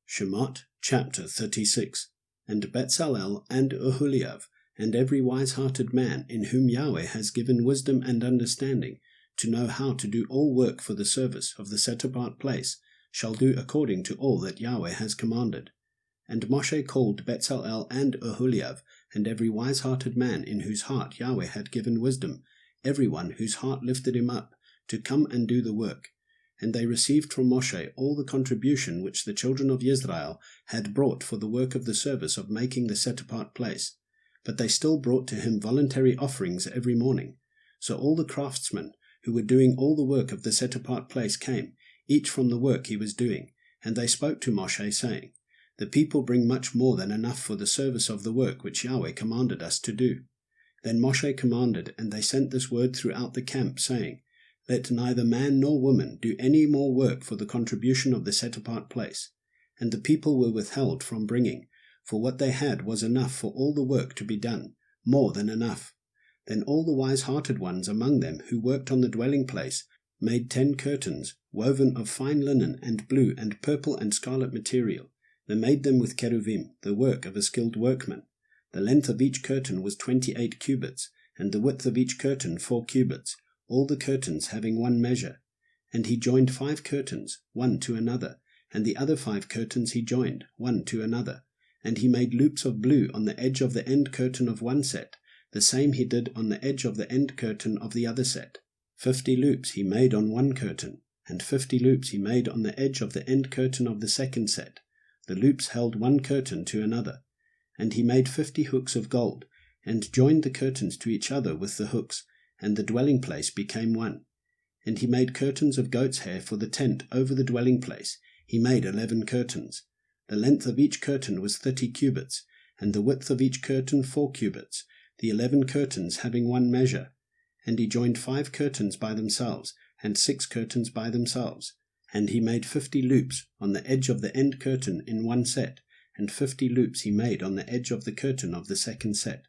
Shemoth chapter 36. And Bezalel and Oholiab, and every wise-hearted man in whom Yahweh has given wisdom and understanding, to know how to do all work for the service of the set-apart place, shall do according to all that Yahweh has commanded. And Moshe called Bezalel and Oholiab, and every wise-hearted man in whose heart Yahweh had given wisdom, every one whose heart lifted him up, to come and do the work. And they received from Moshe all the contribution which the children of Israel had brought for the work of the service of making the set-apart place. But they still brought to him voluntary offerings every morning. So all the craftsmen who were doing all the work of the set-apart place came, each from the work he was doing. And they spoke to Moshe, saying, The people bring much more than enough for the service of the work which Yahweh commanded us to do. Then Moshe commanded, and they sent this word throughout the camp, saying, Let neither man nor woman do any more work for the contribution of the set-apart place. And the people were withheld from bringing, for what they had was enough for all the work to be done, more than enough. Then all the wise-hearted ones among them who worked on the dwelling place made 10 curtains, woven of fine linen and blue and purple and scarlet material. They made them with Ketuvim, the work of a skilled workman. The length of each curtain was 28 cubits, and the width of each curtain 4 cubits, all the curtains having one measure. And he joined 5 curtains, one to another, and the other 5 curtains he joined, one to another. And he made loops of blue on the edge of the end curtain of one set, the same he did on the edge of the end curtain of the other set. 50 loops he made on one curtain, and 50 loops he made on the edge of the end curtain of the second set. The loops held one curtain to another. And he made 50 hooks of gold, and joined the curtains to each other with the hooks, and the dwelling place became one. And he made curtains of goat's hair for the tent over the dwelling place. He made 11 curtains. The length of each curtain was 30 cubits, and the width of each curtain 4 cubits, the 11 curtains having one measure. And he joined 5 curtains by themselves, and 6 curtains by themselves. And he made 50 loops on the edge of the end curtain in one set, and 50 loops he made on the edge of the curtain of the second set.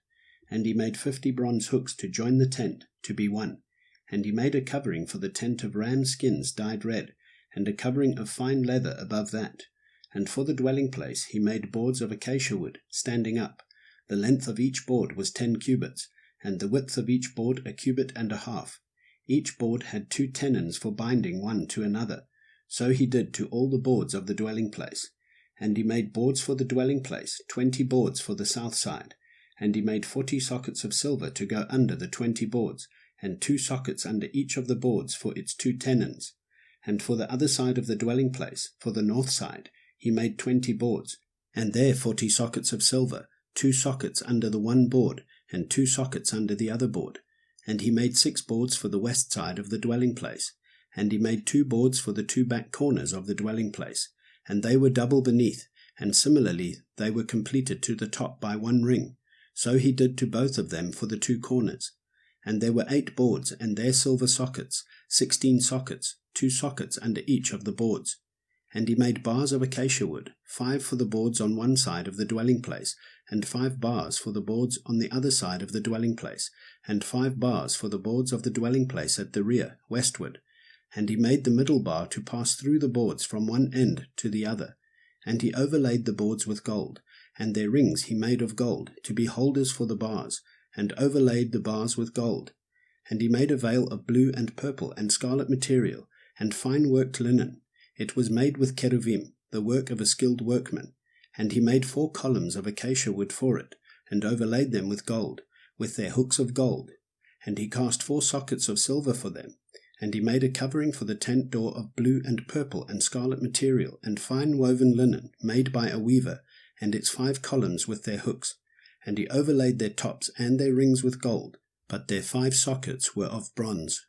And he made 50 bronze hooks to join the tent, to be one. And he made a covering for the tent of ram skins dyed red, and a covering of fine leather above that. And for the dwelling place he made boards of acacia wood, standing up. The length of each board was 10 cubits, and the width of each board 1.5 cubits. Each board had 2 tenons for binding one to another. So he did to all the boards of the dwelling place. And he made boards for the dwelling place, 20 boards for the south side. And he made 40 sockets of silver to go under the 20 boards, and 2 sockets under each of the boards for its 2 tenons. And for the other side of the dwelling place, for the north side, he made 20 boards, and there 40 sockets of silver, 2 sockets under the one board, and 2 sockets under the other board. And he made 6 boards for the west side of the dwelling place. And he made 2 boards for the 2 back corners of the dwelling place, and they were double beneath, and similarly they were completed to the top by 1 ring. So he did to both of them for the 2 corners. And there were 8 boards, and their silver sockets, 16 sockets, 2 sockets under each of the boards. And he made bars of acacia wood, 5 for the boards on one side of the dwelling place, and 5 bars for the boards on the other side of the dwelling place, and 5 bars for the boards of the dwelling place at the rear, westward. And he made the middle bar to pass through the boards from one end to the other. And he overlaid the boards with gold, and their rings he made of gold, to be holders for the bars, and overlaid the bars with gold. And he made a veil of blue and purple and scarlet material, and fine worked linen. It was made with Ketuvim, the work of a skilled workman. And he made 4 columns of acacia wood for it, and overlaid them with gold, with their hooks of gold. And he cast 4 sockets of silver for them. And he made a covering for the tent door of blue and purple and scarlet material, and fine woven linen, made by a weaver, and its 5 columns with their hooks. And he overlaid their tops and their rings with gold, but their 5 sockets were of bronze.